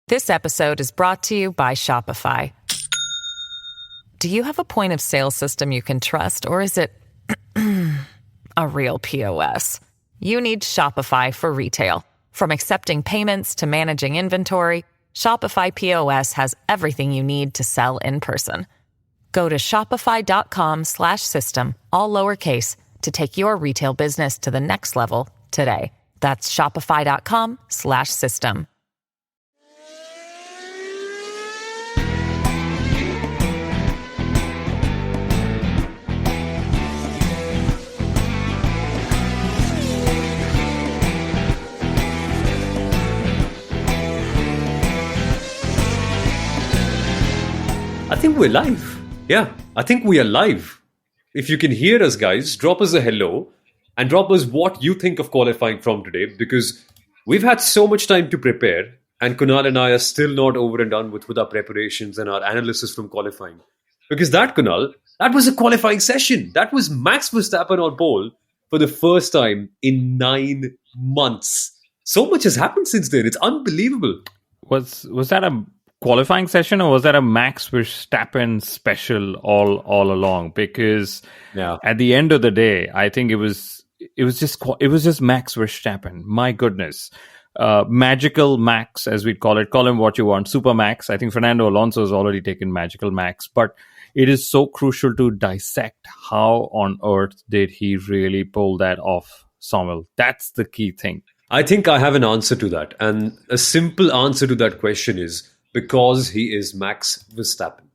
This episode is brought to you by Shopify. Do you have a point of sale system you can trust, or is it a real POS? You need Shopify for retail. From accepting payments to managing inventory, Shopify POS has everything you need to sell in person. Go to shopify.com/system, all lowercase, to take your retail business to the next level today. That's shopify.com/system. I think we're live. Yeah, I think we are live. If you can hear us, guys, drop us a hello and drop us what you think of qualifying from today, because we've had so much time to prepare and Kunal and I are still not over and done with our preparations and our analysis from qualifying. Because that, Kunal, that was a qualifying session. That was Max Verstappen on pole for the first time in 9 months. So much has happened since then. It's unbelievable. Was that a qualifying session, or was that a Max Verstappen special all along? Because at the end of the day, I think it was just Max Verstappen. My goodness, magical Max, as we'd call it. Call him what you want, Super Max. I think Fernando Alonso has already taken magical Max, but it is so crucial to dissect how on earth did he really pull that off, Somil. That's the key thing. I think I have an answer to that, and a simple answer to that question is because he is Max Verstappen.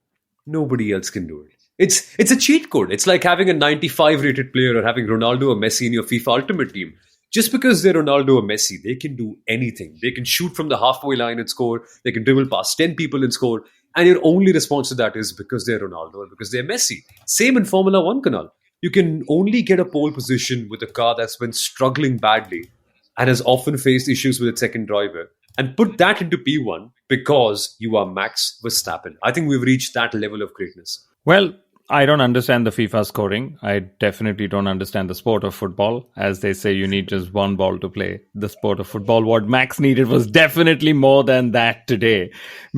Nobody else can do it. It's a cheat code. It's like having a 95 rated player or having Ronaldo or Messi in your FIFA Ultimate Team. Just because they're Ronaldo or Messi, they can do anything. They can shoot from the halfway line and score. They can dribble past 10 people and score. And your only response to that is because they're Ronaldo or because they're Messi. Same in Formula 1, Kunal. You can only get a pole position with a car that's been struggling badly and has often faced issues with its second driver, and put that into P1 because you are Max Verstappen. I think we've reached that level of greatness. Well, I don't understand the FIFA scoring. I definitely don't understand the sport of football. As they say, you need just one ball to play the sport of football. What Max needed was definitely more than that today.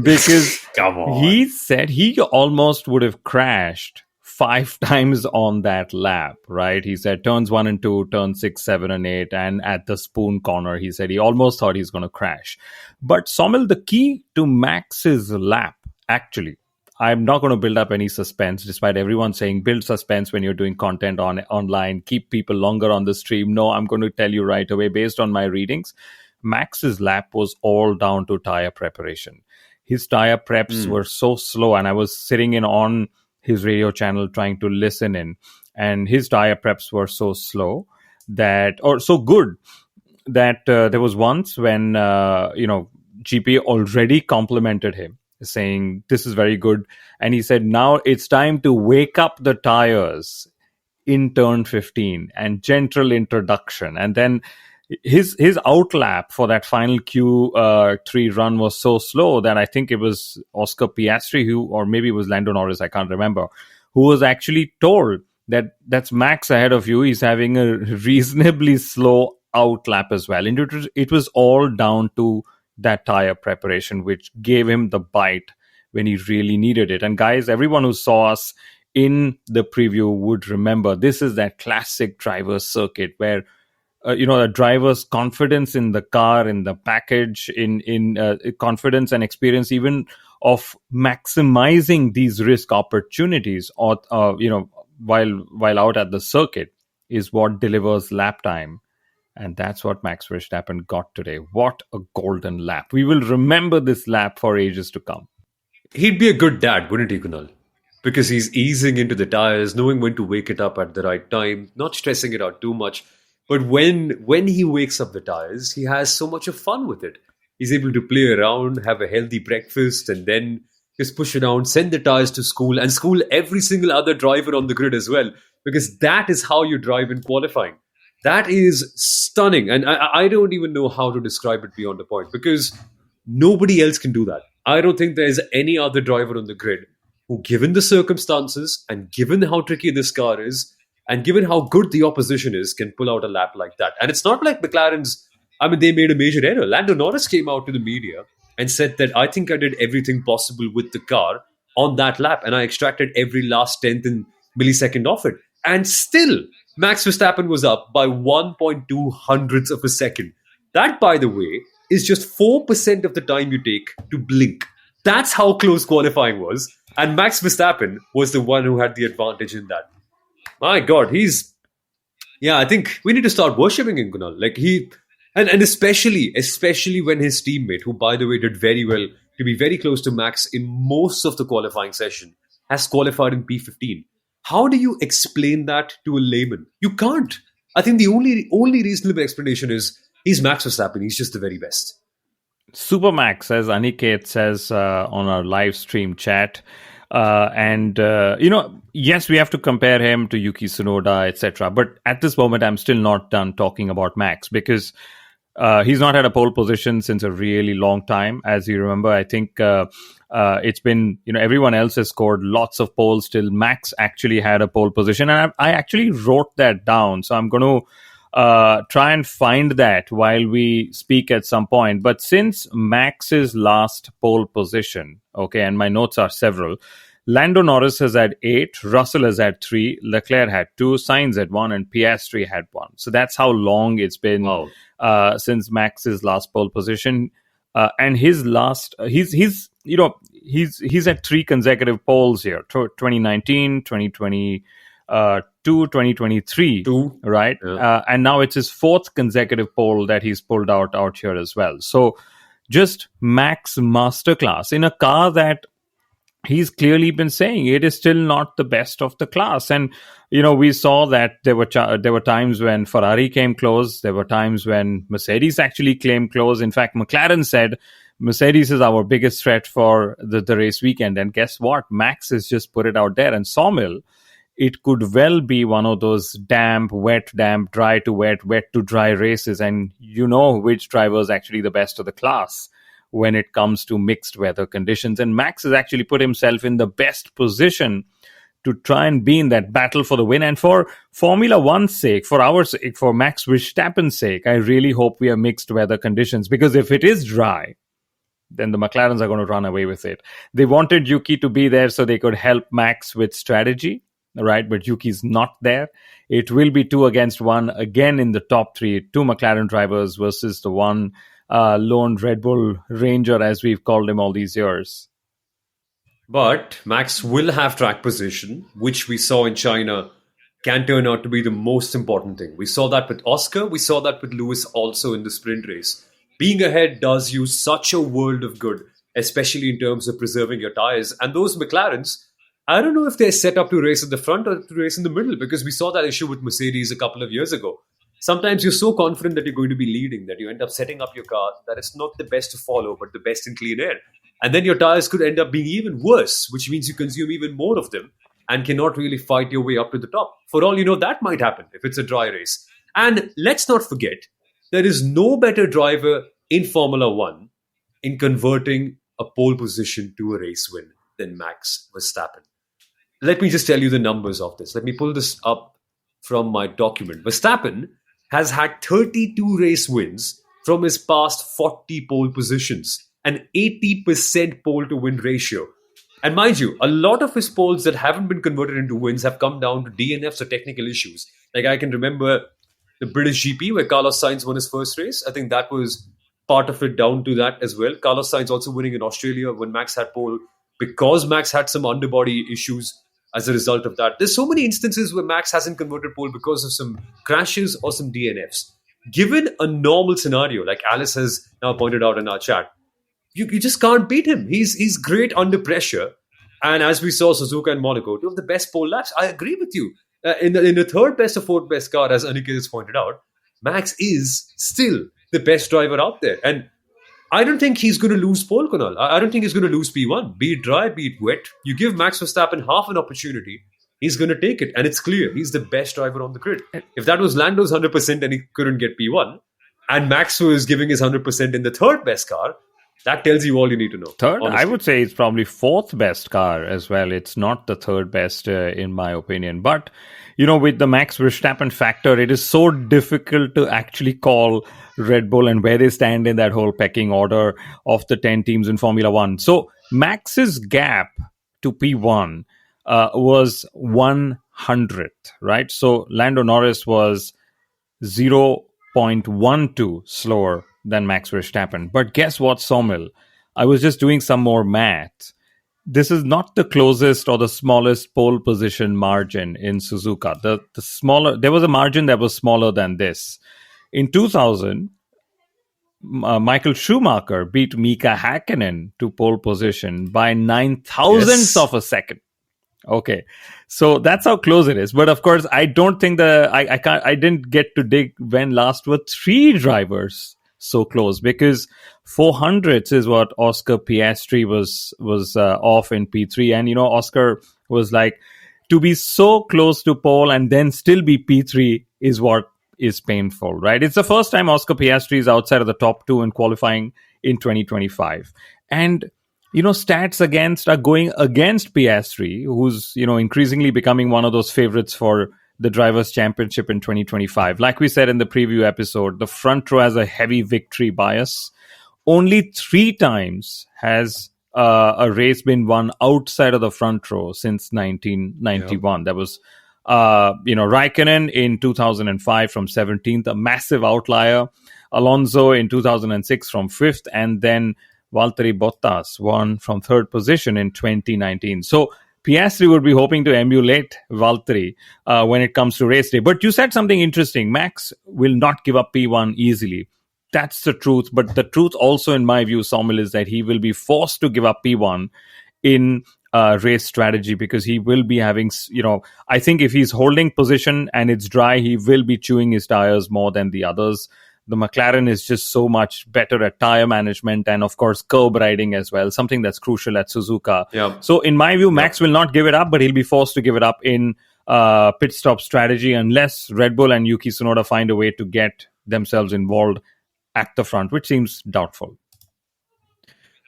Because he said he almost would have crashed 5 times on that lap, right? He said turns 1 and 2, turns 6, 7, and 8, and at the spoon corner, he said he almost thought he's going to crash. But Somil, the key to Max's lap, actually, I'm not going to build up any suspense, despite everyone saying build suspense when you're doing content online, keep people longer on the stream. No, I'm going to tell you right away, based on my readings, Max's lap was all down to tire preparation. His tire preps were so slow, and I was sitting in on his radio channel trying to listen in, and his tire preps were so slow or so good that there was once when GP already complimented him, saying this is very good, and he said now it's time to wake up the tires in turn 15 and gentle introduction. And then his outlap for that final Q3 run was so slow that I think it was Oscar Piastri or maybe it was Lando Norris, I can't remember, who was actually told that that's Max ahead of you. He's having a reasonably slow outlap as well. And it was all down to that tire preparation, which gave him the bite when he really needed it. And guys, everyone who saw us in the preview would remember this is that classic driver's circuit where the driver's confidence in the car, in the package, in confidence and experience, even of maximizing these risk opportunities, or while out at the circuit, is what delivers lap time, and that's what Max Verstappen got today. What a golden lap! We will remember this lap for ages to come. He'd be a good dad, wouldn't he, Kunal? Because he's easing into the tires, knowing when to wake it up at the right time, not stressing it out too much. But when he wakes up the tires, he has so much of fun with it. He's able to play around, have a healthy breakfast, and then just push it down, send the tires to school, and school every single other driver on the grid as well. Because that is how you drive in qualifying. That is stunning. And I don't even know how to describe it beyond the point, because nobody else can do that. I don't think there's any other driver on the grid who, given the circumstances and given how tricky this car is, and given how good the opposition is, can pull out a lap like that. And it's not like McLaren's, they made a major error. Lando Norris came out to the media and said that I think I did everything possible with the car on that lap, and I extracted every last tenth and millisecond of it. And still, Max Verstappen was up by 1.2 hundredths of a second. That, by the way, is just 4% of the time you take to blink. That's how close qualifying was. And Max Verstappen was the one who had the advantage in that. My God, yeah, I think we need to start worshipping him, Kunal. Like and especially when his teammate, who by the way did very well to be very close to Max in most of the qualifying session, has qualified in P15. How do you explain that to a layman? You can't. I think the only reasonable explanation is he's Max Verstappen. He's just the very best. Supermax, as Aniket says on our live stream chat. Yes, we have to compare him to Yuki Tsunoda, etc. But at this moment, I'm still not done talking about Max because he's not had a pole position since a really long time. As you remember, I think it's been, everyone else has scored lots of poles till Max actually had a pole position. And I actually wrote that down. So I'm going to try and find that while we speak at some point. But since Max's last pole position, okay, and my notes are several, Lando Norris has had 8, Russell has had 3, Leclerc had 2, Sainz had 1, and Piastri had 1. So that's how long it's been since Max's last pole position. And his last, he's had 3 consecutive poles here: 2019, 2020. 2023, right? Yeah. And now it's his 4th consecutive pole that he's pulled out here as well. So just Max masterclass in a car that he's clearly been saying it is still not the best of the class. And, we saw that there were times when Ferrari came close. There were times when Mercedes actually came close. In fact, McLaren said Mercedes is our biggest threat for the race weekend. And guess what? Max has just put it out there. And Sawmill, it could well be one of those damp, dry to wet, wet to dry races. And which driver is actually the best of the class when it comes to mixed weather conditions. And Max has actually put himself in the best position to try and be in that battle for the win. And for Formula One's sake, for our sake, for Max Verstappen's sake, I really hope we have mixed weather conditions, because if it is dry, then the McLarens are going to run away with it. They wanted Yuki to be there so they could help Max with strategy. Right, but Yuki's not there. It will be 2 against 1 again in the top 3. 2 McLaren drivers versus the one lone Red Bull Ranger, as we've called him all these years. But Max will have track position, which we saw in China can turn out to be the most important thing. We saw that with Oscar. We saw that with Lewis also in the sprint race. Being ahead does you such a world of good, especially in terms of preserving your tires. And those McLarens, I don't know if they're set up to race at the front or to race in the middle, because we saw that issue with Mercedes a couple of years ago. Sometimes you're so confident that you're going to be leading that you end up setting up your car that it's not the best to follow, but the best in clean air. And then your tires could end up being even worse, which means you consume even more of them and cannot really fight your way up to the top. For all you know, that might happen if it's a dry race. And let's not forget, there is no better driver in Formula One in converting a pole position to a race win than Max Verstappen. Let me just tell you the numbers of this. Let me pull this up from my document. Verstappen has had 32 race wins from his past 40 pole positions, an 80% pole to win ratio. And mind you, a lot of his poles that haven't been converted into wins have come down to DNFs or technical issues. Like I can remember the British GP where Carlos Sainz won his first race. I think that was part of it down to that as well. Carlos Sainz also winning in Australia when Max had pole, because Max had some underbody issues as a result of that. There's so many instances where Max hasn't converted pole because of some crashes or some DNFs. Given a normal scenario, like Alice has now pointed out in our chat, you just can't beat him. He's great under pressure. And as we saw Suzuka and Monaco, 2 of the best pole laps. I agree with you. In the third best or fourth best car, as Aniket has pointed out, Max is still the best driver out there. And I don't think he's going to lose pole, Kunal. I don't think he's going to lose P1. Be it dry, be it wet. You give Max Verstappen half an opportunity, he's going to take it. And it's clear he's the best driver on the grid. If that was Lando's 100% and he couldn't get P1, and Max was giving his 100% in the third best car, That tells you all you need to know. Third, I honestly. would say it's probably fourth best car as well. It's not the third best, in my opinion. But, with the Max Verstappen factor, it is so difficult to actually call Red Bull and where they stand in that whole pecking order of the 10 teams in Formula One. So Max's gap to P1 was 100th, right? So Lando Norris was 0.12 slower than Max Verstappen. But guess what, Somil? I was just doing some more math. This is not the closest or the smallest pole position margin in Suzuka. The smaller, there was a margin that was smaller than this. In 2000, Michael Schumacher beat Mika Hakkinen to pole position by 9 thousandths of a second. Okay, so that's how close it is. But of course, I don't think I didn't get to dig when last were three drivers so close, because 400ths is what Oscar Piastri was off in P3, and Oscar was like, to be so close to pole and then still be P3 is what is painful, right? It's the first time Oscar Piastri is outside of the top two in qualifying in 2025, and stats are going against Piastri, who's, increasingly becoming one of those favorites for the Drivers' Championship in 2025. Like we said in the preview episode, the front row has a heavy victory bias. Only 3 times has a race been won outside of the front row since 1991. Yep. That was, Raikkonen in 2005 from 17th, a massive outlier. Alonso in 2006 from 5th, and then Valtteri Bottas won from 3rd position in 2019. So Piastri would be hoping to emulate Valtteri when it comes to race day. But you said something interesting. Max will not give up P1 easily. That's the truth. But the truth also, in my view, Somil, is that he will be forced to give up P1 in race strategy, because he will be having, I think if he's holding position and it's dry, he will be chewing his tires more than the others. The McLaren is just so much better at tire management and, of course, curb riding as well, something that's crucial at Suzuka. Yep. So, in my view, Max will not give it up, but he'll be forced to give it up in pit stop strategy unless Red Bull and Yuki Tsunoda find a way to get themselves involved at the front, which seems doubtful.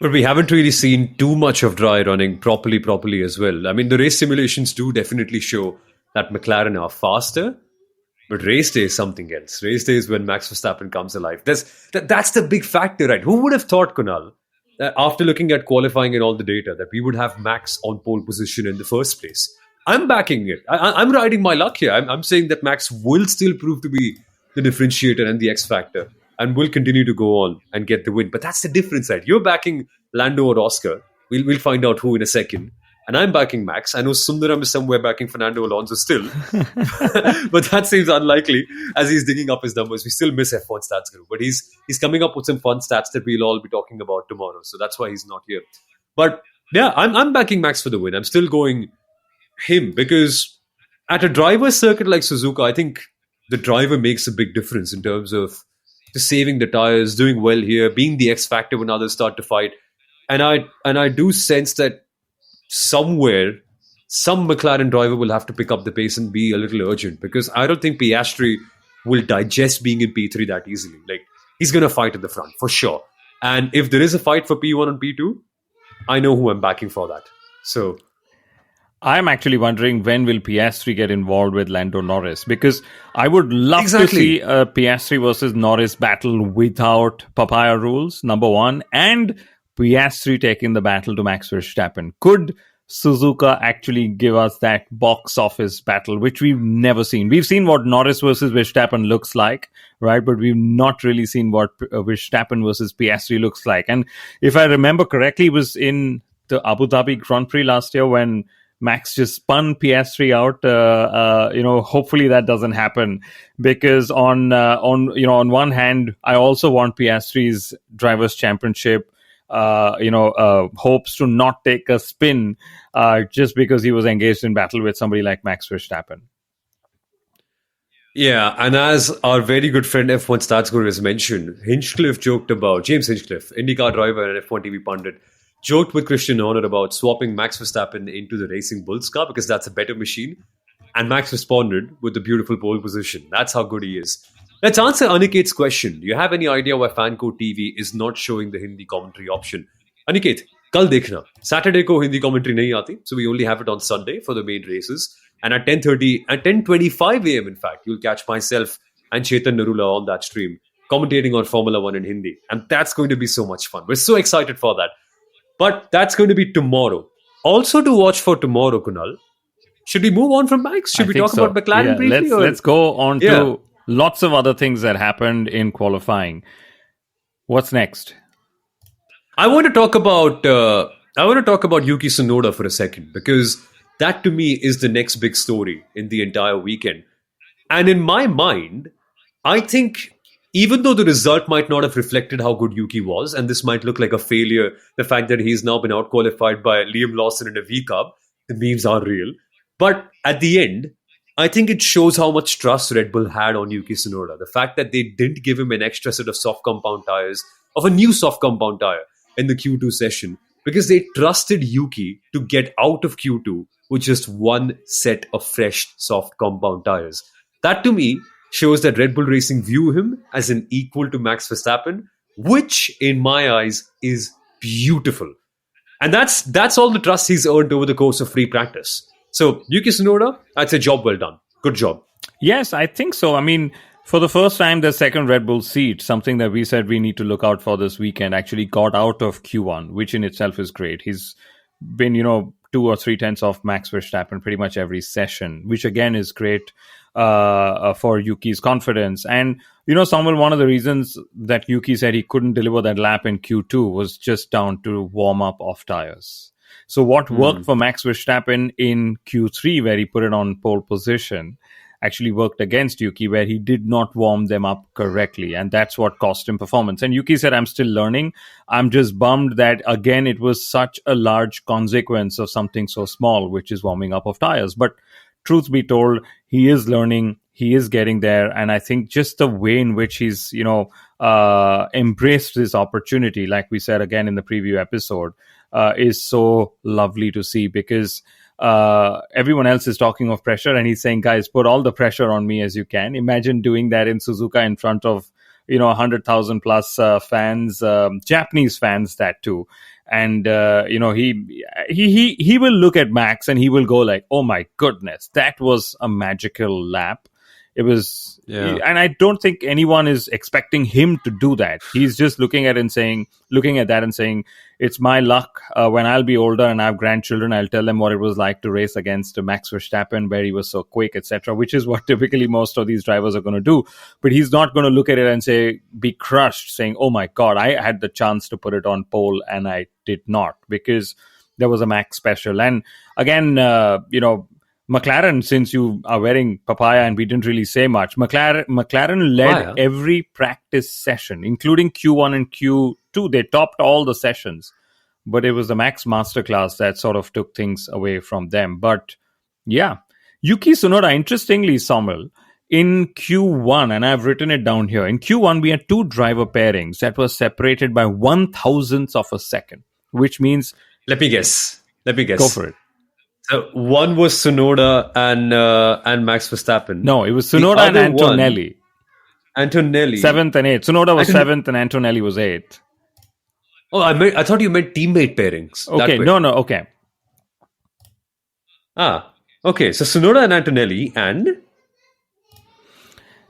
But we haven't really seen too much of dry running properly as well. I mean, the race simulations do definitely show that McLaren are faster. But race day is something else. Race day is when Max Verstappen comes alive. That's the big factor, right? Who would have thought, Kunal, that after looking at qualifying and all the data, that we would have Max on pole position in the first place? I'm backing it. I'm riding my luck here. I'm saying that Max will still prove to be the differentiator and the X factor, and will continue to go on and get the win. But that's the difference, right? You're backing Lando or Oscar. We'll find out who in a second. And I'm backing Max. I know Sundaram is somewhere backing Fernando Alonso still. But that seems unlikely as he's digging up his numbers. We still miss F1 Stats Guru. But he's coming up with some fun stats that we'll all be talking about tomorrow. So that's why he's not here. But yeah, I'm backing Max for the win. I'm still going him, because at a driver's circuit like Suzuka, I think the driver makes a big difference in terms of just saving the tires, doing well here, being the X factor when others start to fight. And I do sense that somewhere, some McLaren driver will have to pick up the pace and be a little urgent, because I don't think Piastri will digest being in P3 that easily. Like, he's going to fight at the front for sure. And if there is a fight for P1 and P2, I know who I'm backing for that. So I'm actually wondering, when will Piastri get involved with Lando Norris? Because I would love to see a Piastri versus Norris battle without papaya rules, number one, and Piastri taking the battle to Max Verstappen. Could Suzuka actually give us that box office battle, which we've never seen? We've seen what Norris versus Verstappen looks like, right? But we've not really seen what Verstappen versus Piastri looks like. And if I remember correctly, it was in the Abu Dhabi Grand Prix last year when Max just spun Piastri out. Hopefully that doesn't happen, because on one hand, I also want Piastri's Drivers' Championship hopes to not take a spin just because he was engaged in battle with somebody like Max Verstappen. Yeah, and as our very good friend F1 Stats Guru has mentioned, James Hinchcliffe, IndyCar driver and F1 TV pundit, joked with Christian Horner about swapping Max Verstappen into the Racing Bulls car because that's a better machine. And Max responded with a beautiful pole position. That's how good he is. Let's answer Aniket's question. Do you have any idea why Fanco TV is not showing the Hindi commentary option? Aniket, kal dekhna. Saturday ko Hindi commentary nahi aati, so we only have it on Sunday for the main races. And at 10:30, at 10:25 a.m. in fact, you'll catch myself and Chetan Narula on that stream commentating on Formula One in Hindi, and that's going to be so much fun. We're so excited for that. But that's going to be tomorrow. Also to watch for tomorrow, Kunal. Should we move on from Max? Should we talk about McLaren briefly? Let's go on to lots of other things that happened in qualifying. What's next? I want to talk about Yuki Tsunoda for a second, because that to me is the next big story in the entire weekend. And in my mind, I think even though the result might not have reflected how good Yuki was, and this might look like a failure, the fact that he's now been outqualified by Liam Lawson in a V-Cup, the memes are real. But at the end, I think it shows how much trust Red Bull had on Yuki Tsunoda. The fact that they didn't give him an extra set of soft compound tires, of a new soft compound tire in the Q2 session, because they trusted Yuki to get out of Q2 with just one set of fresh soft compound tires. That to me shows that Red Bull Racing view him as an equal to Max Verstappen, which in my eyes is beautiful. And that's all the trust he's earned over the course of free practice. So, Yuki Tsunoda, I'd say job well done. Good job. Yes, I think so. I mean, for the first time, the second Red Bull seat, something that we said we need to look out for this weekend, actually got out of Q1, which in itself is great. He's been, 2 or 3 tenths off Max Verstappen pretty much every session, which again is great for Yuki's confidence. And, Samuel, one of the reasons that Yuki said he couldn't deliver that lap in Q2 was just down to warm up of tires. So what worked for Max Verstappen in Q3, where he put it on pole position, actually worked against Yuki, where he did not warm them up correctly. And that's what cost him performance. And Yuki said, I'm still learning. I'm just bummed that, again, it was such a large consequence of something so small, which is warming up of tires. But truth be told, he is learning. He is getting there. And I think just the way in which he's, embraced this opportunity, like we said again in the preview episode, is so lovely to see, because everyone else is talking of pressure and he's saying, guys, put all the pressure on me as you can. Imagine doing that in Suzuka in front of 100,000 plus fans, Japanese fans, that too. And he will look at Max and he will go like, oh my goodness, that was a magical lap. It was, and I don't think anyone is expecting him to do that. He's just looking at that and saying, it's my luck. When I'll be older and I have grandchildren, I'll tell them what it was like to race against Max Verstappen, where he was so quick, etc., which is what typically most of these drivers are going to do. But he's not going to look at it and be crushed, saying, oh my God, I had the chance to put it on pole and I did not, because there was a Max special. And again, McLaren, since you are wearing papaya and we didn't really say much, McLaren led every practice session, including Q1 and Q2. They topped all the sessions. But it was the Max masterclass that sort of took things away from them. But yeah, Yuki Tsunoda, interestingly, Samuel, in Q1, and I've written it down here, in Q1 we had 2 driver pairings that were separated by 1,000ths of a second, which means... Let me guess. Go for it. So one was Tsunoda and Max Verstappen. No, it was Tsunoda and Antonelli. Antonelli. 7th and 8th. Tsunoda was 7th and Antonelli was 8th. Oh, I thought you meant teammate pairings. Okay, no, okay. Okay. So Tsunoda and Antonelli, and?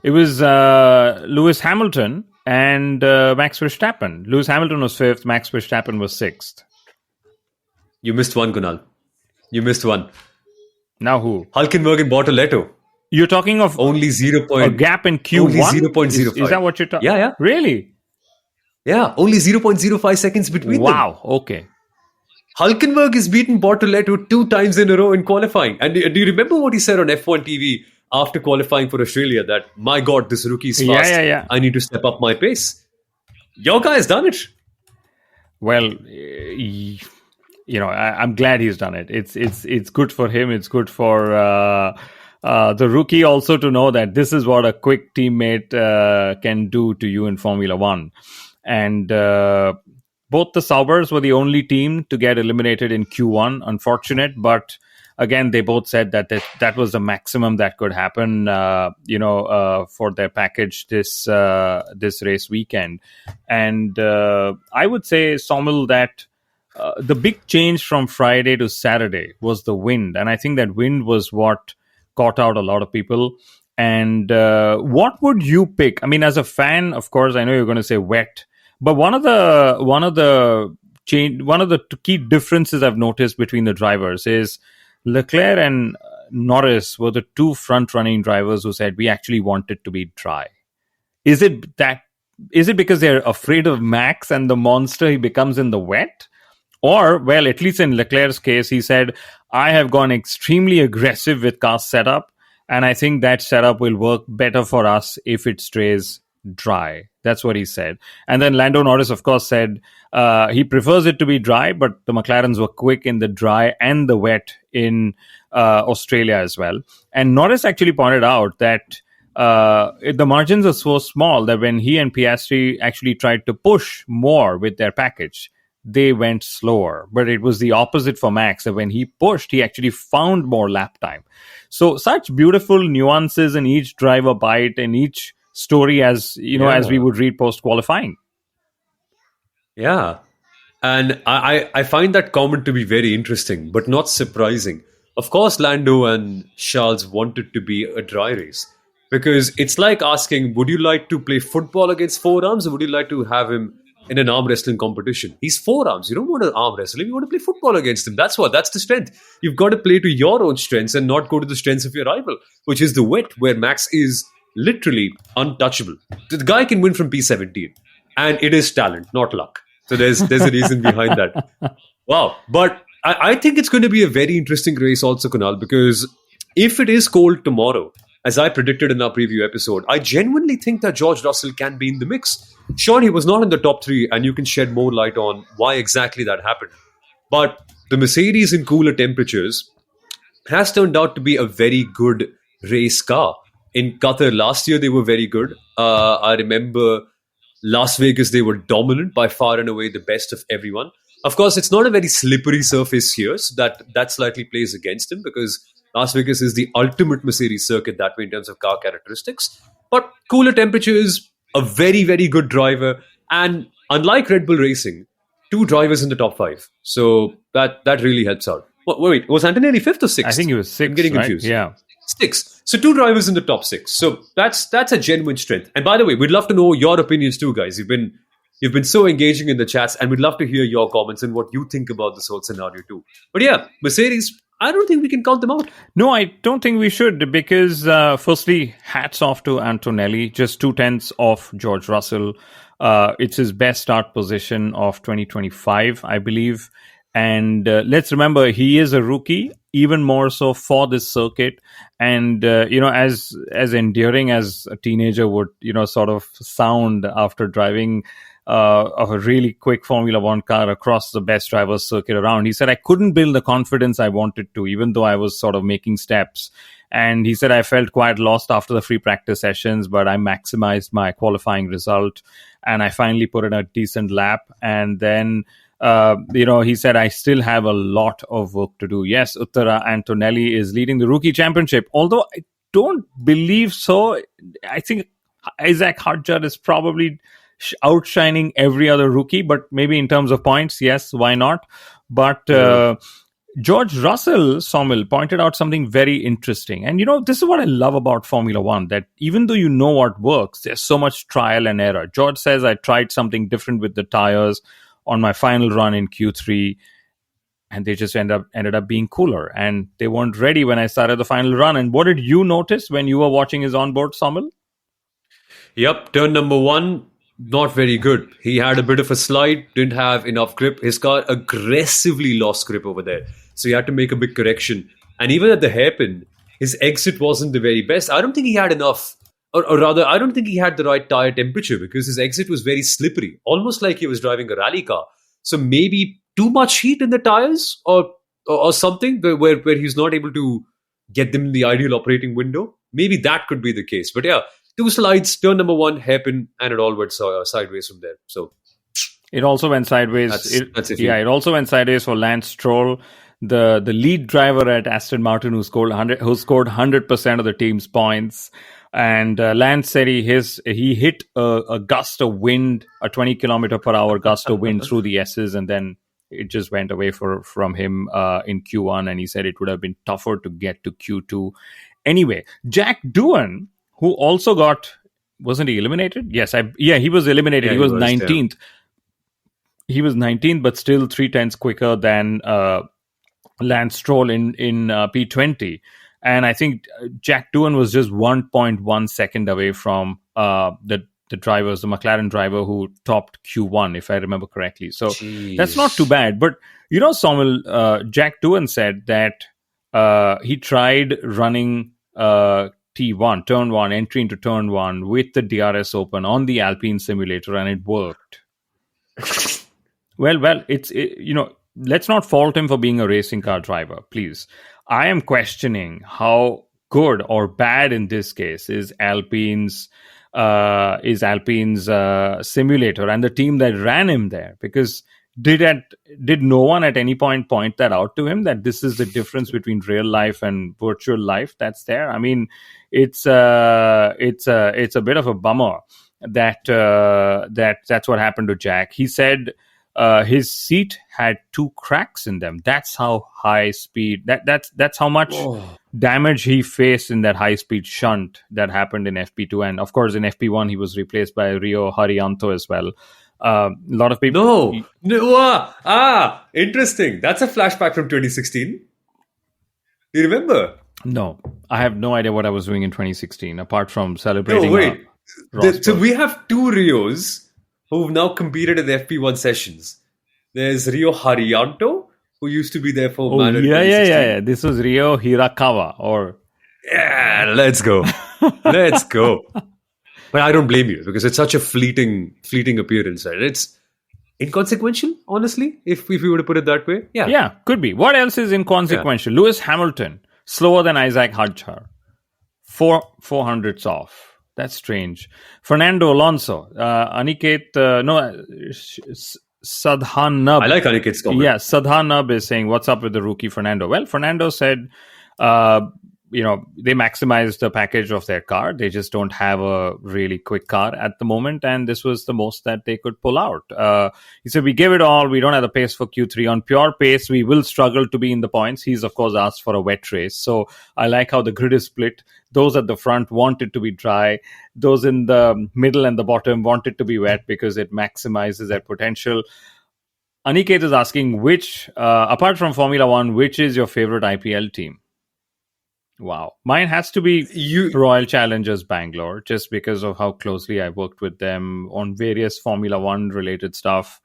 It was Lewis Hamilton and Max Verstappen. Lewis Hamilton was 5th, Max Verstappen was 6th. You missed one, Kunal. You missed one. Now who? Hülkenberg and Bortoletto. You're talking of only 0. A gap in Q1? Only 0.05. Is that what you're talking? Yeah. Really? Yeah, only 0.05 seconds between them. Wow, okay. Hülkenberg has beaten Bortoletto 2 times in a row in qualifying. And do you remember what he said on F1 TV after qualifying for Australia? That, my God, this rookie is fast. Yeah. I need to step up my pace. Your guy has done it. Well, I'm glad he's done it. It's good for him. It's good for the rookie also to know that this is what a quick teammate can do to you in Formula One. And both the Saubers were the only team to get eliminated in Q1. Unfortunate, but again, they both said that was the maximum that could happen, for their package this race weekend. And I would say, Somil, that the big change from Friday to Saturday was the wind. And I think that wind was what caught out a lot of people. And what would you pick? I mean, as a fan, of course, I know you're going to say wet, but one of the key differences I've noticed between the drivers is Leclerc and Norris were the two front-running drivers who said we actually want it to be dry. Is it because they're afraid of Max and the monster he becomes in the wet? Or, well, at least in Leclerc's case, he said, I have gone extremely aggressive with car setup, and I think that setup will work better for us if it stays dry. That's what he said. And then Lando Norris, of course, said he prefers it to be dry, but the McLarens were quick in the dry and the wet in Australia as well. And Norris actually pointed out that the margins are so small that when he and Piastri actually tried to push more with their package, they went slower. But it was the opposite for Max, that when he pushed, he actually found more lap time. So such beautiful nuances in each driver bite and each story, as as we would read post qualifying. Yeah. And I find that comment to be very interesting, but not surprising. Of course, Lando and Charles wanted to be a dry race, because it's like asking, would you like to play football against forearms, or would you like to have him in an arm wrestling competition? He's forearms. You don't want to arm wrestle him. You want to play football against him. That's the strength. You've got to play to your own strengths and not go to the strengths of your rival, which is the wet, where Max is literally untouchable. The guy can win from P17, and it is talent, not luck. So there's a reason behind that. Wow. But I think it's going to be a very interesting race also, Kunal, because if it is cold tomorrow, as I predicted in our preview episode, I genuinely think that George Russell can be in the mix. Sure, he was not in the top three, and you can shed more light on why exactly that happened. But the Mercedes in cooler temperatures has turned out to be a very good race car. In Qatar last year, they were very good. I remember Las Vegas, they were dominant, by far and away the best of everyone. Of course, it's not a very slippery surface here, so that slightly plays against him, because Las Vegas is the ultimate Mercedes circuit that way in terms of car characteristics. But cooler temperatures, a very, very good driver, and unlike Red Bull Racing, two drivers in the top five. So that really helps out. Wait, was Antonelli fifth or sixth? I think he was sixth. I'm getting confused. Yeah. Sixth. So two drivers in the top six. So that's a genuine strength. And by the way, we'd love to know your opinions too, guys. You've been so engaging in the chats, and we'd love to hear your comments and what you think about this whole scenario too. But yeah, Mercedes, I don't think we can count them out. No, I don't think we should, because firstly, hats off to Antonelli, just 2/10 off George Russell. It's his best start position of 2025, I believe. And let's remember, he is a rookie, even more so for this circuit. And, as endearing as a teenager would, sort of sound after driving of a really quick Formula One car across the best drivers circuit around. He said, I couldn't build the confidence I wanted to, even though I was sort of making steps. And he said, I felt quite lost after the free practice sessions, but I maximized my qualifying result, and I finally put in a decent lap. And then, he said, I still have a lot of work to do. Yes, Uttara Antonelli is leading the rookie championship, although I don't believe so. I think Isaac Hadjar is probably outshining every other rookie, but maybe in terms of points, yes, why not? But George Russell, Somil, pointed out something very interesting. And, this is what I love about Formula One, that even though you know what works, there's so much trial and error. George says, I tried something different with the tires on my final run in Q3, and they just ended up being cooler. And they weren't ready when I started the final run. And what did you notice when you were watching his onboard, Somil? Yep, turn number one, not very good. He had a bit of a slide, didn't have enough grip. His car aggressively lost grip over there. So he had to make a big correction. And even at the hairpin, his exit wasn't the very best. I don't think he had enough, or rather, I don't think he had the right tire temperature, because his exit was very slippery, almost like he was driving a rally car. So maybe too much heat in the tires or something where he's not able to get them in the ideal operating window. Maybe that could be the case. But yeah, two slides, turn number one, hairpin, and it all went sideways from there. So it also went sideways. That's it. It also went sideways for Lance Stroll. the lead driver at Aston Martin who scored 100% of the team's points. And Lance said he hit a gust of wind, a 20 kilometer per hour gust of wind through the S's, and then it just went away from him in Q1. And he said it would have been tougher to get to Q2. Anyway, Jack Doohan, who also wasn't he eliminated? Yes, he was eliminated. He was 19th. He was 19th, but still 0.3 quicker than Lance Stroll in P20. And I think Jack Doohan was just 1.1 second away from the McLaren driver who topped Q1, if I remember correctly. So That's not too bad. But, Samuel, Jack Doohan said that he tried running T1, turn 1, entry into turn 1 with the DRS open on the Alpine simulator, and it worked. Well, let's not fault him for being a racing car driver, please. I am questioning how good or bad in this case is Alpine's simulator and the team that ran him there, because did no one at any point that out to him, that this is the difference between real life and virtual life that's there? I mean, it's a bit of a bummer that's what happened to Jack. He said his seat had 2 cracks in them. That's how high speed. That's how much damage he faced in that high speed shunt that happened in FP2, and of course in FP1 he was replaced by Rio Haryanto as well. A lot of people. Interesting. That's a flashback from 2016. Do you remember? No, I have no idea what I was doing in 2016 apart from celebrating. No, wait. So we have 2 Rios who've now competed in the FP1 sessions. There's Rio Haryanto, who used to be there for Yeah. This was Rio Hirakawa, let's go. Let's go. But I don't blame you, because it's such a fleeting appearance, right? It's inconsequential, honestly, if we were to put it that way. Yeah, could be. What else is inconsequential? Yeah. Lewis Hamilton, slower than Isaac Hadjar. 400s off. That's strange. Fernando Alonso, Aniket, Sadhan Nub. I like Aniket's comment. Yeah, Sadhan Nub is saying, what's up with the rookie Fernando? Well, Fernando said, they maximized the package of their car. They just don't have a really quick car at the moment, and this was the most that they could pull out. He said, we give it all. We don't have the pace for Q3. On pure pace, we will struggle to be in the points. He's, of course, asked for a wet race. So I like how the grid is split. Those at the front want it to be dry. Those in the middle and the bottom want it to be wet because it maximizes their potential. Aniket is asking, apart from Formula One, which is your favorite IPL team? Wow. Mine has to be Royal Challengers Bangalore, just because of how closely I worked with them on various Formula One related stuff.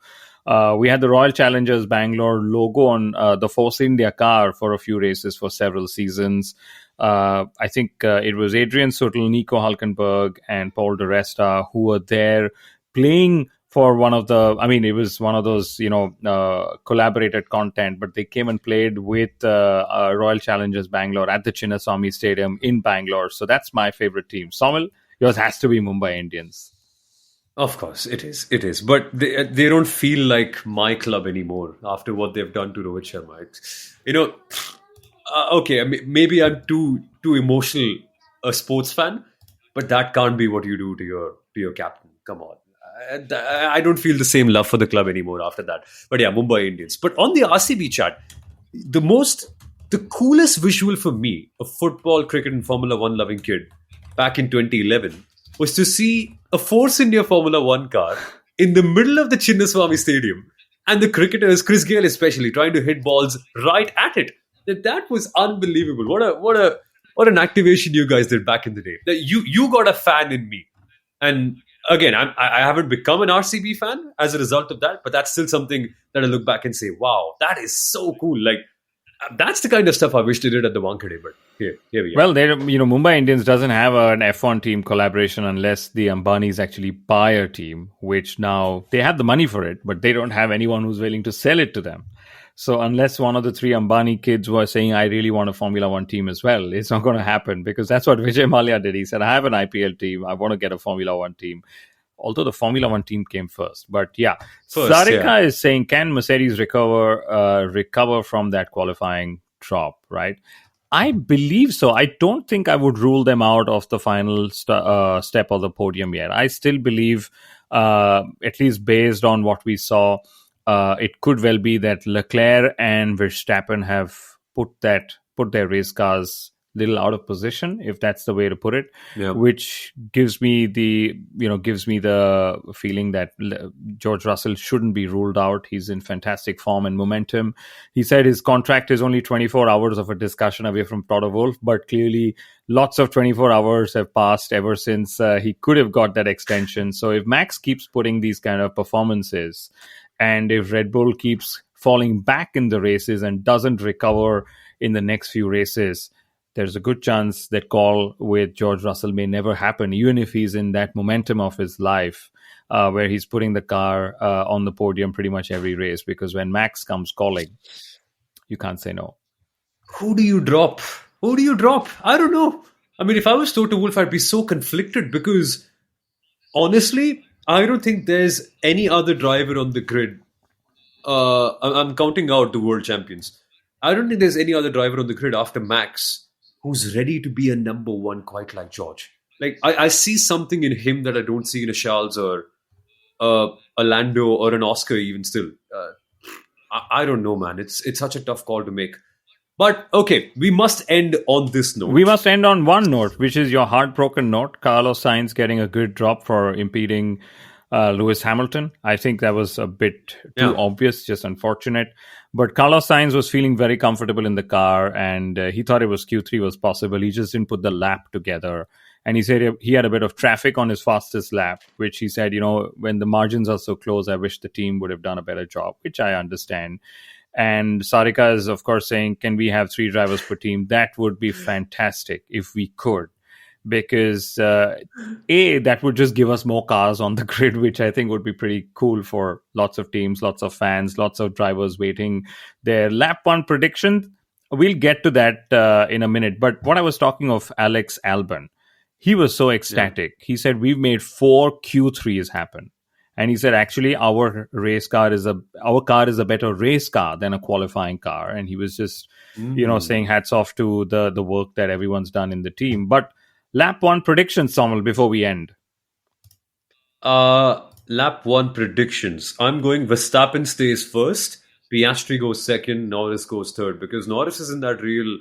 We had the Royal Challengers Bangalore logo on the Force India car for a few races for several seasons. I think it was Adrian Sutil, Nico Hülkenberg, and Paul de Resta who were there playing for it was one of those, collaborated content, but they came and played with Royal Challengers Bangalore at the Chinnaswamy Stadium in Bangalore. So that's my favorite team. Saumil, yours has to be Mumbai Indians. Of course, it is. But they don't feel like my club anymore after what they've done to Rohit Sharma. Okay, maybe I'm too emotional a sports fan, but that can't be what you do to your captain. Come on. I don't feel the same love for the club anymore after that. But yeah, Mumbai Indians. But on the RCB chat, the coolest visual for me, a football, cricket and Formula One loving kid back in 2011, was to see a Force India Formula One car in the middle of the Chinnaswamy Stadium and the cricketers, Chris Gayle especially, trying to hit balls right at it. That was unbelievable. What an activation you guys did back in the day. You got a fan in me. And again, I haven't become an RCB fan as a result of that, but that's still something that I look back and say, wow, that is so cool. Like, that's the kind of stuff I wish they did at the Wankhede, but here we are. Well, Mumbai Indians doesn't have an F1 team collaboration unless the Ambanis actually buy a team, which now they have the money for it, but they don't have anyone who's willing to sell it to them. So unless one of the 3 Ambani kids were saying, I really want a Formula One team as well, it's not going to happen, because that's what Vijay Mallya did. He said, I have an IPL team. I want to get a Formula One team. although the Formula One team came first. But yeah, First, Sarika is saying, can Mercedes recover from that qualifying drop, right? I believe so. I don't think I would rule them out of the final step of the podium yet. I still believe, at least based on what we saw, it could well be that Leclerc and Verstappen have put their race cars little out of position, if that's the way to put it, which gives me the feeling that George Russell shouldn't be ruled out. He's in fantastic form and momentum. He said his contract is only 24 hours of a discussion away from Toto Wolff, but clearly lots of 24 hours have passed ever since he could have got that extension. So if Max keeps putting these kind of performances, and if Red Bull keeps falling back in the races and doesn't recover in the next few races, there's a good chance that call with George Russell may never happen, even if he's in that momentum of his life where he's putting the car on the podium pretty much every race. Because when Max comes calling, you can't say no. Who do you drop? I don't know. I mean, if I was Toto Wolff, I'd be so conflicted because honestly, I don't think there's any other driver on the grid. I'm counting out the world champions. I don't think there's any other driver on the grid after Max who's ready to be a number one quite like George. Like, I see something in him that I don't see in a Charles or a Lando or an Oscar even still. I don't know, man. It's such a tough call to make. But, okay, we must end on this note. We must end on one note, which is your heartbroken note. Carlos Sainz getting a good drop for impeding Lewis Hamilton. I think that was a bit too obvious, just unfortunate. But Carlos Sainz was feeling very comfortable in the car, and he thought it was Q3 was possible. He just didn't put the lap together. And he said he had a bit of traffic on his fastest lap, which he said, when the margins are so close, I wish the team would have done a better job, which I understand. And Sarika is, of course, saying, can we have 3 drivers per team? That would be fantastic if we could. Because that would just give us more cars on the grid, which I think would be pretty cool for lots of teams, lots of fans, lots of drivers waiting their lap 1 prediction. We'll get to that in a minute. But what I was talking of Alex Albon, he was so ecstatic. He said, we've made 4 Q3s happen. And he said, actually, our car is a better race car than a qualifying car. And he was just, saying hats off to the work that everyone's done in the team. But lap 1 predictions, Samuel, before we end. Lap 1 predictions. I'm going Verstappen stays first, Piastri goes second, Norris goes third, because Norris is in that real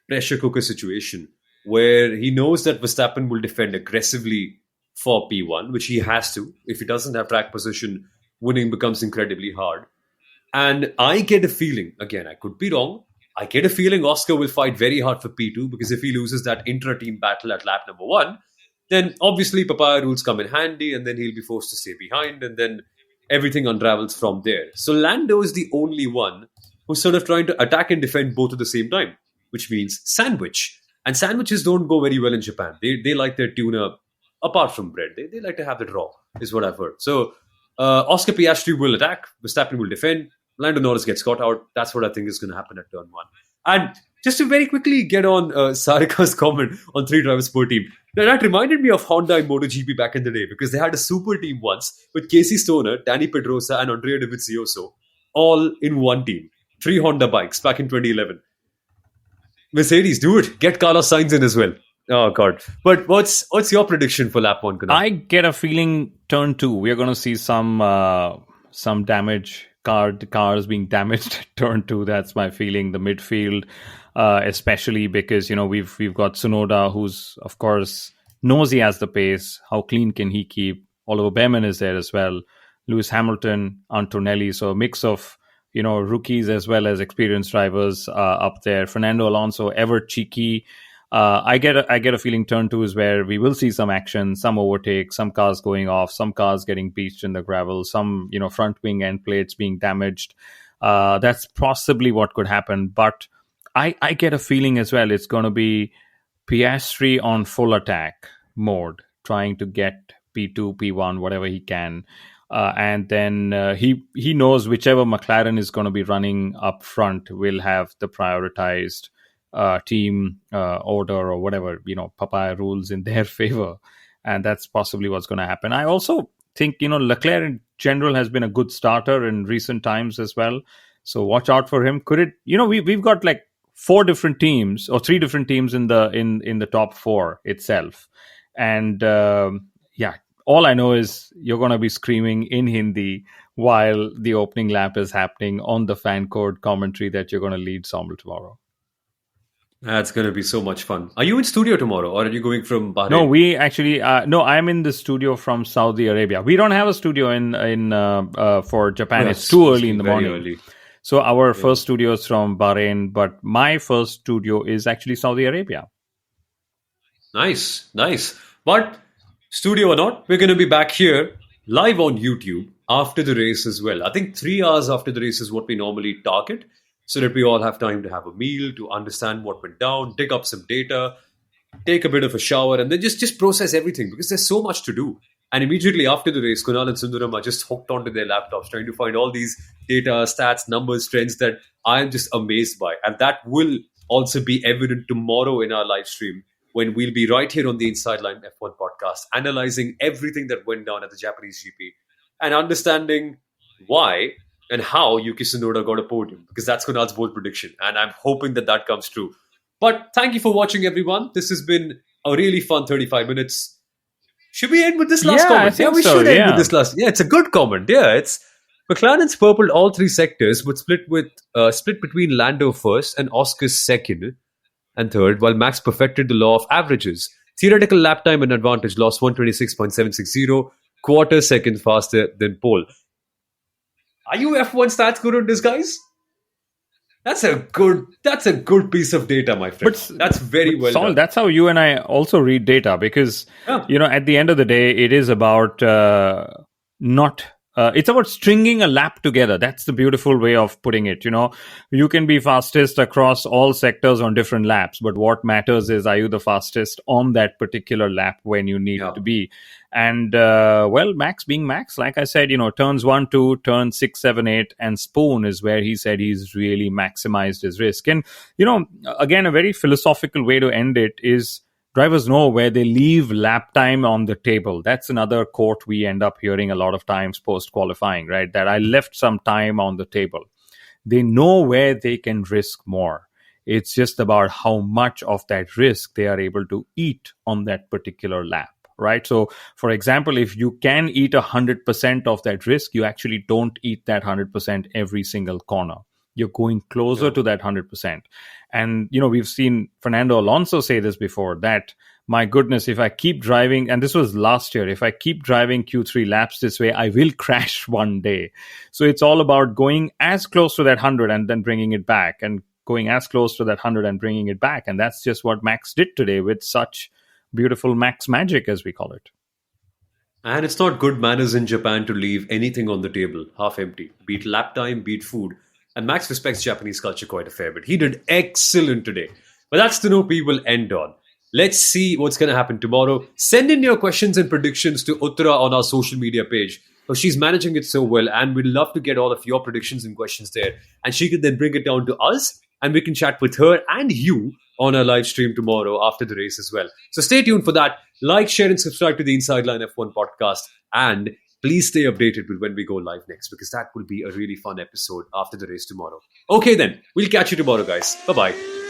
pressure cooker situation where he knows that Verstappen will defend aggressively for P1, which he has to. If he doesn't have track position, winning becomes incredibly hard. And I get a feeling, again, I could be wrong, I get a feeling Oscar will fight very hard for P2 because if he loses that intra-team battle at lap number 1, then obviously papaya rules come in handy and then he'll be forced to stay behind and then everything unravels from there. So Lando is the only one who's sort of trying to attack and defend both at the same time, which means sandwich. And sandwiches don't go very well in Japan. They like their tuna apart from bread. They like to have it raw, is what I've heard. So Oscar Piastri will attack, Verstappen will defend, Lando Norris gets caught out. That's what I think is going to happen at turn 1. And just to very quickly get on Sarika's comment on 3 drivers per team, that reminded me of Honda in MotoGP back in the day because they had a super team once with Casey Stoner, Danny Pedrosa and Andrea Dovizioso all in one team. 3 Honda bikes back in 2011. Mercedes, do it. Get Carlos Sainz in as well. Oh, God. But what's your prediction for lap 1, Kunal? I get a feeling turn 2, we're going to see some damage. Cars being damaged at turn 2. That's my feeling. The midfield, especially because we've got Tsunoda, who's of course knows he has the pace. How clean can he keep? Oliver Bearman is there as well. Lewis Hamilton, Antonelli. So a mix of rookies as well as experienced drivers up there. Fernando Alonso, ever cheeky. I get a feeling turn 2 is where we will see some action, some overtakes, some cars going off, some cars getting beached in the gravel, some front wing end plates being damaged. That's possibly what could happen. But I get a feeling as well it's going to be Piastri on full attack mode, trying to get P2, P1, whatever he can. And then he knows whichever McLaren is going to be running up front will have the prioritized team order or whatever, papaya rules in their favor. And that's possibly what's going to happen. I also think, Leclerc in general has been a good starter in recent times as well. So watch out for him. Could it, we've got like four different teams or three different teams in the top four itself. And yeah, all I know is you're going to be screaming in Hindi while the opening lap is happening on the fan code commentary that you're going to lead Sommel tomorrow. That's going to be so much fun. Are you in studio tomorrow or are you going from Bahrain? No, we actually, I'm in the studio from Saudi Arabia. We don't have a studio for Japan. It's too early in the morning. Early. So our first studio is from Bahrain, but my first studio is actually Saudi Arabia. Nice. But studio or not, we're going to be back here live on YouTube after the race as well. I think 3 hours after the race is what we normally target, so that we all have time to have a meal, to understand what went down, dig up some data, take a bit of a shower, and then just process everything, because there's so much to do. And immediately after the race, Kunal and Sundaram are just hooked onto their laptops, trying to find all these data, stats, numbers, trends that I am just amazed by. And that will also be evident tomorrow in our live stream, when we'll be right here on the Inside Line F1 podcast, analyzing everything that went down at the Japanese GP and understanding why and how Yuki Tsunoda got a podium, because that's Kunal's bold prediction, and I'm hoping that comes true. But thank you for watching, everyone. This has been a really fun 35 minutes. Should we end with this last comment? I think we so, should end with this last. Yeah, it's a good comment. Yeah, it's McLaren's purpled all three sectors, but split between Lando first and Oscar's second and third, while Max perfected the law of averages. Theoretical lap time and advantage, lost 126.760, quarter second faster than pole. Are you F1 stats guru in disguise? That's a good piece of data, my friend. That's very well done. That's how you and I also read data, because at the end of the day, it is about it's about stringing a lap together. That's the beautiful way of putting it. You can be fastest across all sectors on different laps, but what matters is, are you the fastest on that particular lap when you need to be? And Max being Max, like I said, turns 1, 2, turns 6, 7, 8, and Spoon is where he said he's really maximized his risk. And again, a very philosophical way to end it is, drivers know where they leave lap time on the table. That's another quote we end up hearing a lot of times post-qualifying, right? That I left some time on the table. They know where they can risk more. It's just about how much of that risk they are able to eat on that particular lap, right? So, for example, if you can eat 100% of that risk, you actually don't eat that 100% every single corner. You're going closer to that 100%. And, we've seen Fernando Alonso say this before, that, my goodness, if I keep driving, and this was last year, if I keep driving Q3 laps this way, I will crash one day. So it's all about going as close to that 100 and then bringing it back, and going as close to that 100 and bringing it back. And that's just what Max did today with such beautiful Max magic, as we call it. And it's not good manners in Japan to leave anything on the table half empty, be it lap time, be it food. And Max respects Japanese culture quite a fair bit. He did excellent today. But that's the note we will end on. Let's see what's going to happen tomorrow. Send in your questions and predictions to Uttara on our social media page. So she's managing it so well, and we'd love to get all of your predictions and questions there. And she can then bring it down to us, and we can chat with her and you on our live stream tomorrow after the race as well. So stay tuned for that. Like, share, and subscribe to the Inside Line F1 podcast. And please stay updated with when we go live next, because that will be a really fun episode after the race tomorrow. Okay then, we'll catch you tomorrow, guys. Bye-bye.